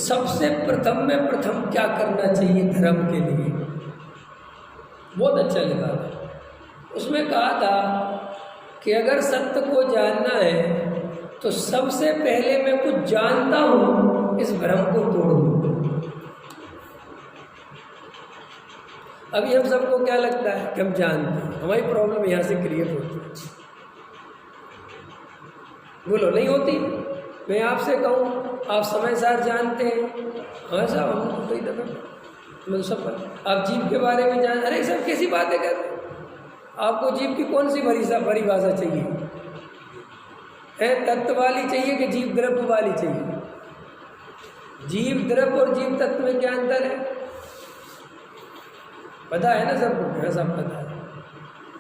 सबसे प्रथम में प्रथम क्या करना चाहिए धर्म के लिए, बहुत अच्छा लिखा था। उसमें कहा था कि अगर सत्य को जानना है तो सबसे पहले मैं कुछ जानता हूँ, इस भ्रम को तोड़ दूँ। अभी हम सबको क्या लगता है कि हम जानते हैं, हमारी प्रॉब्लम यहाँ से क्रिएट होती है। बोलो नहीं होती? मैं आपसे कहूँ आप समय सार जानते हैं, हाँ साहब हम कई दफा मतलब सब। आप जीव के बारे में जान, अरे सब कैसी बातें कर रहे हैं? आपको जीव की कौन सी परिभाषा चाहिए है? तत्व वाली चाहिए कि जीव द्रव्य वाली चाहिए? जीव द्रव्य और जीव तत्व में क्या अंतर है पता है ना सबको? हाँ सब पता है।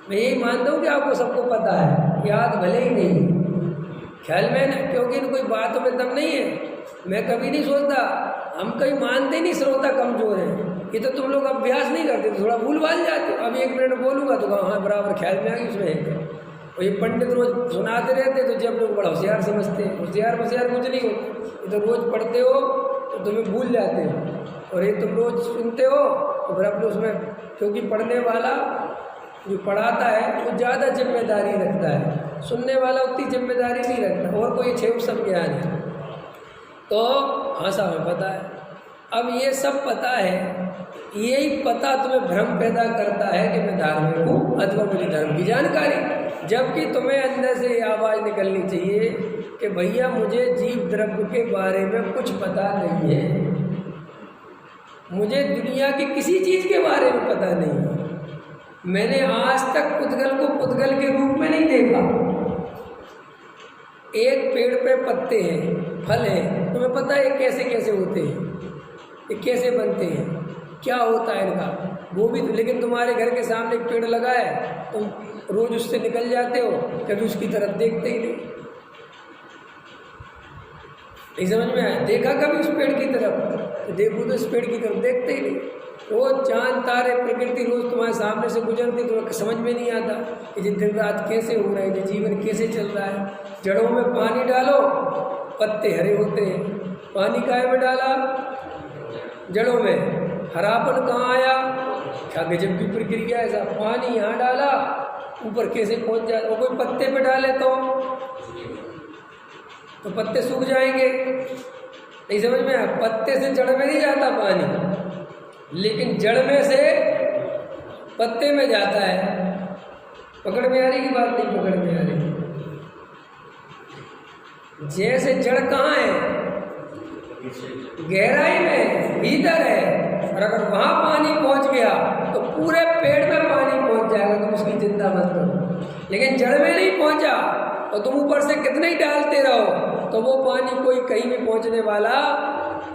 मैं यही मानता हूँ कि आपको सबको पता है, याद भले ही नहीं ख्याल में ना, क्योंकि इन कोई बातों में दम नहीं है। मैं कभी नहीं सोचता, हम कहीं मानते नहीं श्रोता कमजोर है, ये तो तुम लोग अभ्यास नहीं करते, थोड़ा भूल भाल जाते हो। अब 1 मिनट बोलूँगा तो कहा हाँ बराबर ख्याल में आ गई, उसमें है। और ये पंडित रोज सुनाते रहते तो जब लोग बड़ा होशियार समझते हैं, होशियार कुछ नहीं होता। ये तो रोज पढ़ते हो तो तुम्हें भूल जाते हो, और ये तुम रोज सुनते हो तो फिर अपने उसमें, क्योंकि पढ़ने वाला जो पढ़ाता है वो ज़्यादा जिम्मेदारी रखता है, सुनने वाला उतनी जिम्मेदारी नहीं रखता, और कोई छेव सब ज्ञान है। तो हाँ साहब हमें पता है। अब ये सब पता है, यही पता तुम्हें भ्रम पैदा करता है कि मैं धार्मिक हूँ अथवा मुझे धर्म की जानकारी, जबकि तुम्हें अंदर से ये आवाज़ निकलनी चाहिए कि भैया मुझे जीव द्रव्य के बारे में कुछ पता नहीं है, मुझे दुनिया की किसी चीज़ के बारे में पता नहीं है, मैंने आज तक पुद्गल को पुद्गल के रूप में नहीं देखा। एक पेड़ पे पत्ते हैं, फल हैं, तुम्हें पता है कैसे कैसे होते हैं, ये कैसे बनते हैं, क्या होता है इनका, वो भी तो। लेकिन तुम्हारे घर के सामने एक पेड़ लगा है, तुम रोज उससे निकल जाते हो, कभी उसकी तरफ देखते ही नहीं समझ में आया? देखा कभी उस पेड़ की तरफ? देखो तो इस पेड़ की तरफ देखते ही नहीं। रोज चांद तारे प्रकृति रोज तुम्हारे सामने से गुजरती, तुम्हें समझ में नहीं आता कि ये दिन रात कैसे हो रहा है, ये जीवन कैसे चल रहा है। जड़ों में पानी डालो, पत्ते हरे होते हैं, पानी काहे में डाला? जड़ों में। हरापन कहाँ आया? क्या गजब की प्रक्रिया है साहब, पानी यहाँ डाला ऊपर कैसे पहुँच जाए। वो कोई पत्ते पे डाले तो पत्ते सूख जाएंगे, नहीं समझ में आया? पत्ते से जड़ में नहीं जाता पानी, लेकिन जड़ में से पत्ते में जाता है। पकड़ में आ रही की बात? नहीं पकड़ में आ रही। जैसे जड़ कहाँ है? गहराई में, भीतर है, और अगर वहां पानी पहुंच गया तो पूरे पेड़ में पानी पहुंच जाएगा, तुम उसकी चिंता मत करो। लेकिन जड़ में नहीं पहुंचा और तुम ऊपर से कितने ही डालते रहो तो वो पानी कोई कहीं भी पहुंचने वाला।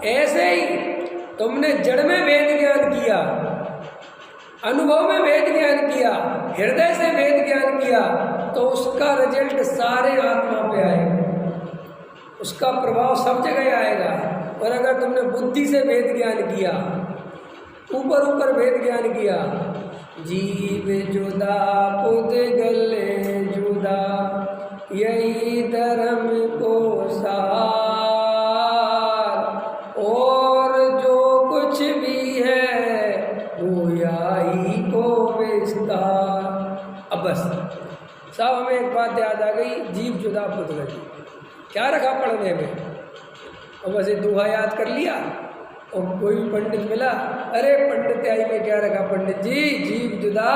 ऐसे ही तुमने जड़ में वेद ज्ञान किया, अनुभव में वेद ज्ञान किया, हृदय से वेद ज्ञान किया, तो उसका रिजल्ट सारे आत्मा पे आएगा, उसका प्रभाव सब जगह आएगा। और अगर तुमने बुद्धि से वेद ज्ञान किया, ऊपर ऊपर वेद ज्ञान किया, जीव जुदा पुद्गल जुदा, यही धर्म को सार, और जो कुछ भी है वो यही को विस्तार। अब बस साहब हमें एक बात याद आ गई, जीव जुदा पुद्गल। क्या रखा पढ़ने में? और बस ये दोहा याद कर लिया, और कोई भी पंडित मिला, अरे पंडित आई में क्या रखा पंडित जी? जीव जुदा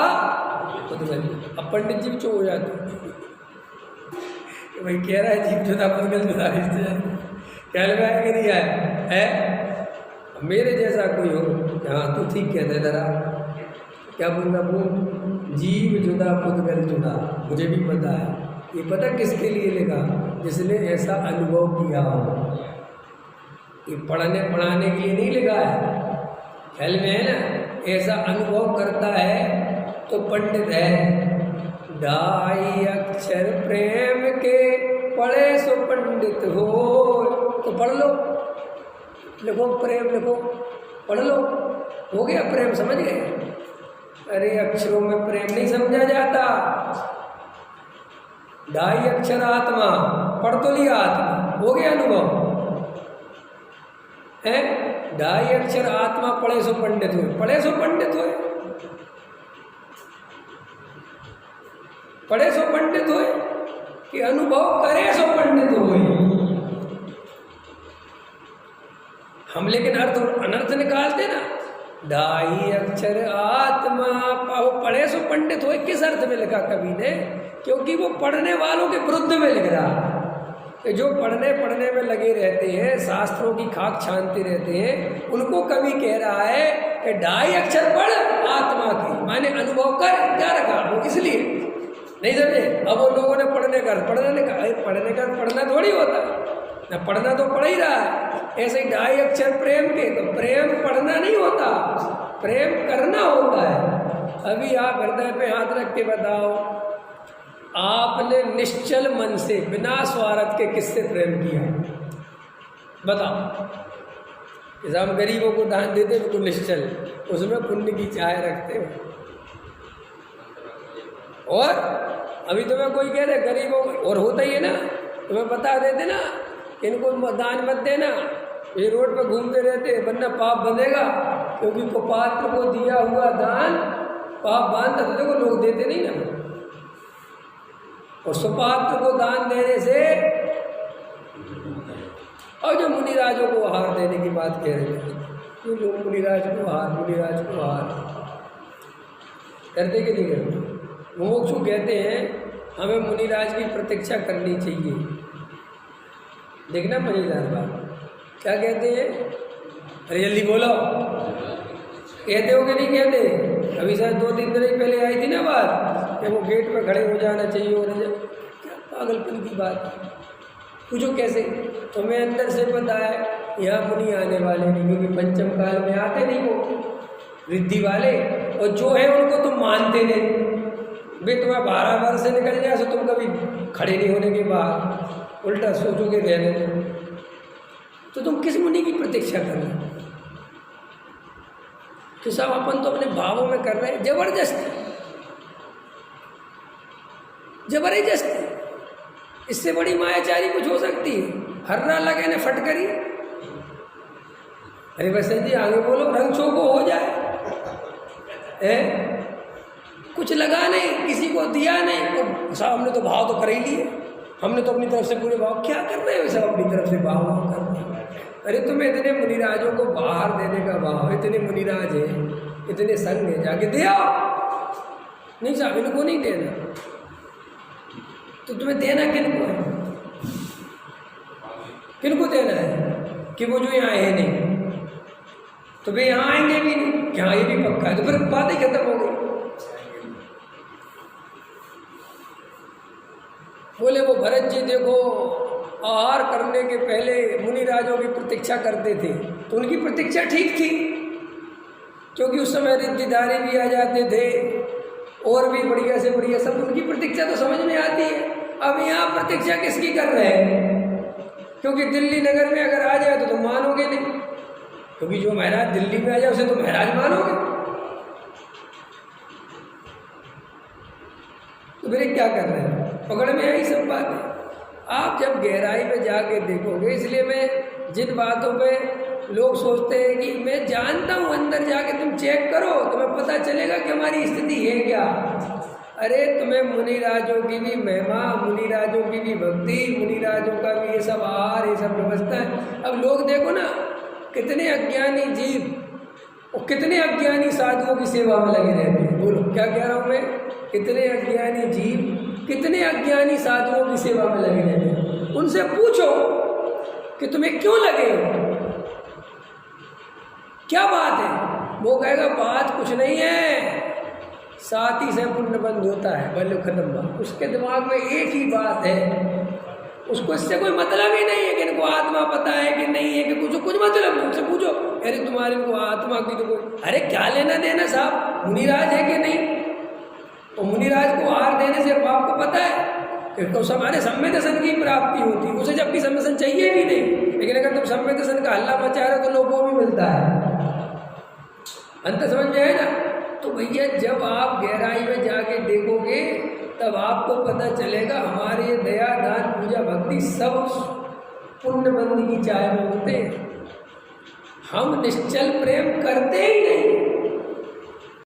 पुद्गल। अब पंडित जी चुप हो जाते, भाई कह रहा है जीव जुदा पुद्गल जुदा, क्या लगा है कि नहीं आया है? मेरे जैसा कोई हो, हाँ तू ठीक कहते है, जरा क्या बोल रहा बोल, जीव जुदा पुद्गल जुदा। मुझे भी पता है, ये पता किसके लिए लिखा? जिसने ऐसा अनुभव किया हो। ये पढ़ने पढ़ाने के लिए नहीं लिखा है, ख्याल में है ना? ऐसा अनुभव करता है तो पंडित है। ढाई अक्षर प्रेम के पढ़े सो पंडित हो, तो पढ़ लो, लिखो प्रेम, लिखो पढ़ लो, हो गया प्रेम, समझ गए? अरे अक्षरों में प्रेम नहीं समझा जाता। ढाई अक्षर आत्मा, पढ़ तो लिया आत्मा, हो गया अनुभव। है। 2.5 अक्षर आत्मा पढ़े सो पंडित हुए, पढ़े सो पंडित हुए, पढ़े सो पंडित हुए कि अनुभव करे सो पंडित हुए। हम लेकिन अर्थ अनर्थ निकालते ना। 2.5 अक्षर आत्मा पढ़े सो पंडित हुए, किस अर्थ में लिखा कवि ने? क्योंकि वो पढ़ने वालों के विरुद्ध में लिख रहा कि जो पढ़ने में लगे रहते हैं, शास्त्रों की खाक छानते रहते हैं, उनको कवि कह रहा है कि 2.5 अक्षर पढ़ आत्मा की, माने अनुभव कर। क्या रखा वो? इसलिए नहीं समझे। अब वो लोगों ने पढ़ने का पढ़ना थोड़ी होता ना, पढ़ना तो पढ़ ही रहा है। ऐसे ही 2.5 अक्षर प्रेम के, तो प्रेम पढ़ना नहीं होता, प्रेम करना होता है। अभी आप हृदय पे हाथ रख के बताओ, आपने निश्चल मन से बिना स्वार्थ के किससे प्रेम किया? बताओ। जैसे हम गरीबों को दान देते तो निश्चल, उसमें पुण्य की चाह रखते हो। और अभी तुम्हें कोई कह रहे गरीबों को, और होता ही है ना, तुम्हें बता देते ना इनको दान मत देना, ये रोड पे घूमते रहते वरना पाप बनेगा, क्योंकि कुपात्र को दिया हुआ दान पाप बांधता। तो देखो लोग देते नहीं ना। और सुपात्र को दान देने से, और जो मुनिराजों को आहार देने की बात कह रहे थे, क्यों लोग मुनिराज को आहार करते कि नहीं करते? मुमुक्षु कहते हैं हमें मुनिराज की प्रतीक्षा करनी चाहिए। देखना मजेदार बात, क्या कहते हैं? अरे जल्दी बोलो, कहते हो कि नहीं कहते? अभी शायद 2-3 दिन पहले आई थी ना बात कि वो गेट पे खड़े हो जाना चाहिए। और क्या पागलपन की बात, पूछो कैसे? तुम्हें अंदर से पता है यहाँ मुनि आने वाले नहीं, क्योंकि पंचम काल में आते नहीं वो रिद्धि वाले, और जो है उनको तुम मानते नहीं। वे तुम्हें 12 वर्ष से निकल जाए तो तुम कभी खड़े नहीं होने के बाद उल्टा सोचोगे रहने दो, तो तुम किस मुनि की प्रतीक्षा कर रहे हो? कि सब अपन तो अपने भावों में कर रहे हैं, जबरदस्ती। इससे बड़ी मायाचारी कुछ हो सकती है? हर्रा लगे ने फटकरी। अरे बसंत जी आगे बोलो, रंग को हो जाए कुछ लगा नहीं, किसी को दिया नहीं, तो साहब हमने तो भाव तो कर ही लिए, हमने तो अपनी तरफ से पूरे भाव। क्या कर रहे हो सब अपनी तरफ से भाव कर रहे हैं? अरे तुम्हें इतने मुनिराजों को बाहर देने का भाव, इतने मुनिराज हैं, इतने संग हैं, जाके दे आओ। नहीं साहब इनको नहीं देना, तो तुम्हें देना किनको है? किनको देना है? कि वो जो यहाँ है नहीं, तो वे यहाँ आएंगे भी नहीं, यहाँ ये भी पक्का है, तो फिर बात ही खत्म हो गई। बोले वो भरत जी देखो आहार करने के पहले मुनिराजों की प्रतीक्षा करते थे, तो उनकी प्रतीक्षा ठीक थी, क्योंकि उस समय रिद्धिधारी भी आ जाते थे और भी बढ़िया से बढ़िया सब, उनकी प्रतीक्षा तो समझ में आती है। अब यहाँ प्रतीक्षा किसकी कर रहे हैं? क्योंकि दिल्ली नगर में अगर आ जाए तो तुम मानोगे नहीं, क्योंकि जो महाराज दिल्ली में आ जाए उसे तो महाराज मानोगे, तो फिर क्या कर रहे हैं? पकड़ में आई सब बात है। आप जब गहराई में जाके देखोगे, इसलिए मैं जिन बातों पे लोग सोचते हैं कि मैं जानता हूँ, अंदर जाके तुम चेक करो, तुम्हें पता चलेगा कि हमारी स्थिति है क्या। अरे तुम्हें मुनिराजों की भी महिमा, मुनिराजों की भी भक्ति, मुनिराजों का भी ये सब आहार, ये सब व्यवस्था है। अब लोग देखो ना, कितने अज्ञानी जीव और कितने अज्ञानी साधुओं की सेवा में लगे रहते हैं। बोलो क्या कह रहा हूँ मैं? कितने अज्ञानी जीव, कितने अज्ञानी साधुओं की सेवा में लगे रहते हैं। उनसे पूछो कि तुम्हें क्यों लगे, क्या बात है? वो कहेगा बात कुछ नहीं है, साथी से पुण्य बंद होता है, बल्ले खत्म बात। उसके दिमाग में एक ही बात है, उसको इससे कोई मतलब ही नहीं है कि इनको आत्मा पता है कि नहीं है, कि कुछ मतलब नहीं। उनसे पूछो अरे तुम्हारे को आत्मा की तो कोई, अरे क्या लेना देना साहब, मुनिराज है कि नहीं? और मुनिराज को आहार देने से आपको पता है कि तो हमारे सम्य दर्शन की प्राप्ति होती है, उसे जबकि सम्य दर्शन चाहिए भी नहीं, लेकिन अगर तुम सम्य दर्शन का हल्ला मचा रहे हो तो लोगों को भी मिलता है। अंत समझ में आए ना? तो भैया जब आप गहराई में जाके देखोगे तब आपको पता चलेगा हमारे ये दया दान पूजा भक्ति सब पुण्य बंदी की चाय में होते हैं। हम निश्चल प्रेम करते ही नहीं